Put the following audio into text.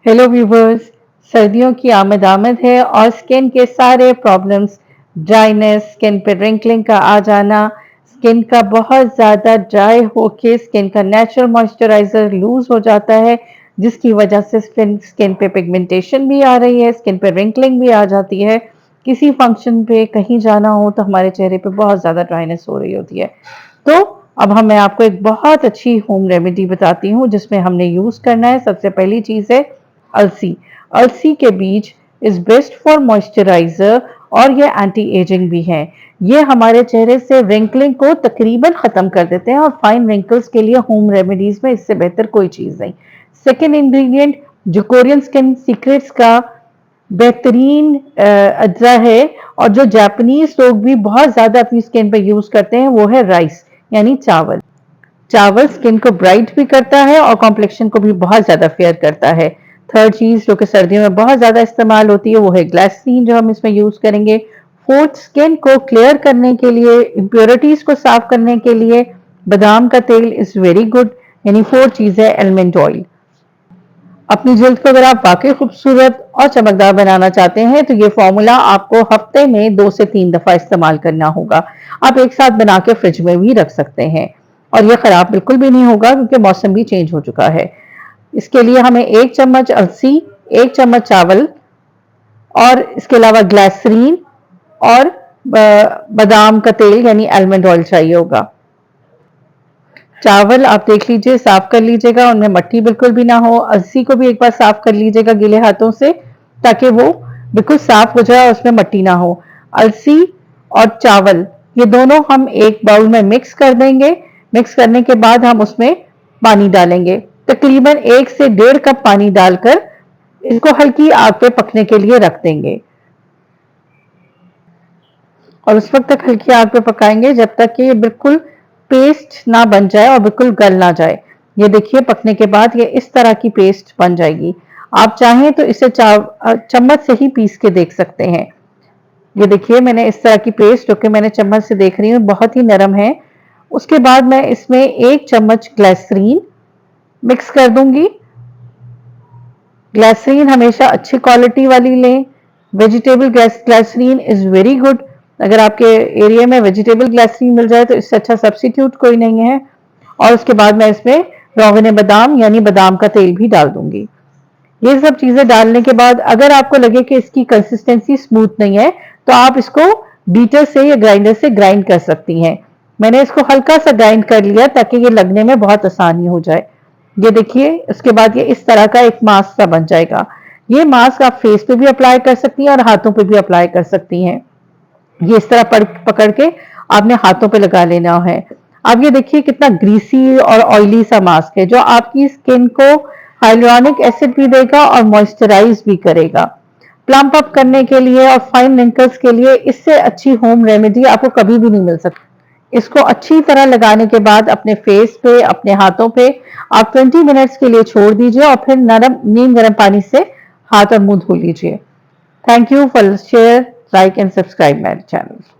Hello viewers. सर्दियों की आमद है और स्किन के सारे प्रॉब्लम्स, ड्राइनेस, स्किन पे रिंकलिंग का आ जाना, स्किन का बहुत ज़्यादा ड्राई होके स्किन का नेचुरल मॉइस्चराइजर लूज हो जाता है, जिसकी वजह से स्किन स्किन पे पिगमेंटेशन भी आ रही है, स्किन पे रिंकलिंग भी आ जाती है। किसी फंक्शन पे कहीं जाना हो तो हमारे चेहरे पे बहुत ज़्यादा ड्राइनेस हो रही होती है। तो अब मैं आपको एक बहुत अच्छी होम रेमेडी बताती हूँ जिसमें हमने यूज़ करना है। सबसे पहली चीज़ है अलसी। अलसी के बीज इज बेस्ट फॉर मॉइस्चराइजर और ये एंटी एजिंग भी है। ये हमारे चेहरे से रिंकलिंग को तकरीबन खत्म कर देते हैं और फाइन रिंकल्स के लिए होम रेमेडीज में इससे बेहतर कोई चीज नहीं। सेकेंड इंग्रेडिएंट जो कोरियन स्किन सीक्रेट्स का बेहतरीन अज्जा है और जो जापानीज लोग भी बहुत ज्यादा अपनी स्किन पे यूज करते हैं, वो है राइस यानी चावल। चावल स्किन को ब्राइट भी करता है और कॉम्प्लेक्शन को भी बहुत ज्यादा फेयर करता है। थर्ड चीज जो कि सर्दियों में बहुत ज्यादा इस्तेमाल होती है वो है ग्लिसरीन, जो हम इसमें यूज करेंगे। फोर्थ, स्किन को क्लियर करने के लिए, इम्प्योरिटीज को साफ करने के लिए बादाम का तेल इज वेरी गुड। यानी फोर्थ चीज है एलमंड ऑयल। अपनी जल्द को अगर आप वाकई खूबसूरत और चमकदार बनाना चाहते हैं तो ये फॉर्मूला आपको हफ्ते में 2 से 3 दफा इस्तेमाल करना होगा। आप एक साथ बना के फ्रिज में भी रख सकते हैं और ये खराब बिल्कुल भी नहीं होगा क्योंकि मौसम भी चेंज हो चुका है। इसके लिए हमें 1 चम्मच अलसी, 1 चम्मच चावल और इसके अलावा ग्लिसरीन और बादाम का तेल यानी आलमंड ऑयल चाहिए होगा। चावल आप देख लीजिए, साफ कर लीजिएगा, उनमें मट्टी बिल्कुल भी ना हो। अलसी को भी एक बार साफ कर लीजिएगा गीले हाथों से ताकि वो बिल्कुल साफ हो जाए और उसमें मट्टी ना हो। अलसी और चावल ये दोनों हम एक बाउल में मिक्स कर देंगे। मिक्स करने के बाद हम उसमें पानी डालेंगे, तकरीबन 1 से 1.5 कप पानी डालकर इसको हल्की आग पे पकने के लिए रख देंगे और उस वक्त तक हल्की आग पे पकाएंगे जब तक कि ये बिल्कुल पेस्ट ना बन जाए और बिल्कुल गल ना जाए। ये देखिए पकने के बाद ये इस तरह की पेस्ट बन जाएगी। आप चाहें तो इसे चम्मच से ही पीस के देख सकते हैं। ये देखिए मैंने इस तरह की पेस्ट, जो कि मैंने चम्मच से देख रही हूँ, बहुत ही नरम है। उसके बाद मैं इसमें 1 चम्मच ग्लिसरीन मिक्स कर दूंगी। ग्लिसरीन हमेशा अच्छी क्वालिटी वाली लें। Vegetable glycerin is very good. अगर आपके एरिया में वेजिटेबल ग्लिसरीन मिल जाए तो इससे अच्छा सब्स्टिट्यूट कोई नहीं है। और उसके बाद मैं इसमें रोगन बादाम यानी बादाम का तेल भी डाल दूंगी। ये सब चीजें डालने के बाद अगर आपको लगे कि इसकी कंसिस्टेंसी स्मूथ नहीं है तो आप इसको बीटर से या ग्राइंडर से ग्राइंड कर सकती हैं। मैंने इसको हल्का सा ग्राइंड कर लिया ताकि ये लगने में बहुत आसानी हो जाए। ये देखिए उसके बाद ये इस तरह का एक मास्क सा बन जाएगा। ये मास्क आप फेस पे भी अप्लाई कर सकती हैं और हाथों पे भी अप्लाई कर सकती हैं। ये इस तरह पकड़ के आपने हाथों पे लगा लेना है। अब ये देखिए कितना ग्रीसी और ऑयली सा मास्क है जो आपकी स्किन को हाइलुरोनिक एसिड भी देगा और मॉइस्चराइज भी करेगा। प्लम्प अप करने के लिए और फाइन रिंकल्स के लिए इससे अच्छी होम रेमेडी आपको कभी भी नहीं मिल सकती। इसको अच्छी तरह लगाने के बाद अपने फेस पे, अपने हाथों पे आप 20 मिनट्स के लिए छोड़ दीजिए और फिर नीम गर्म पानी से हाथ और मुंह धो लीजिए। Thank you for share, like and subscribe my channel.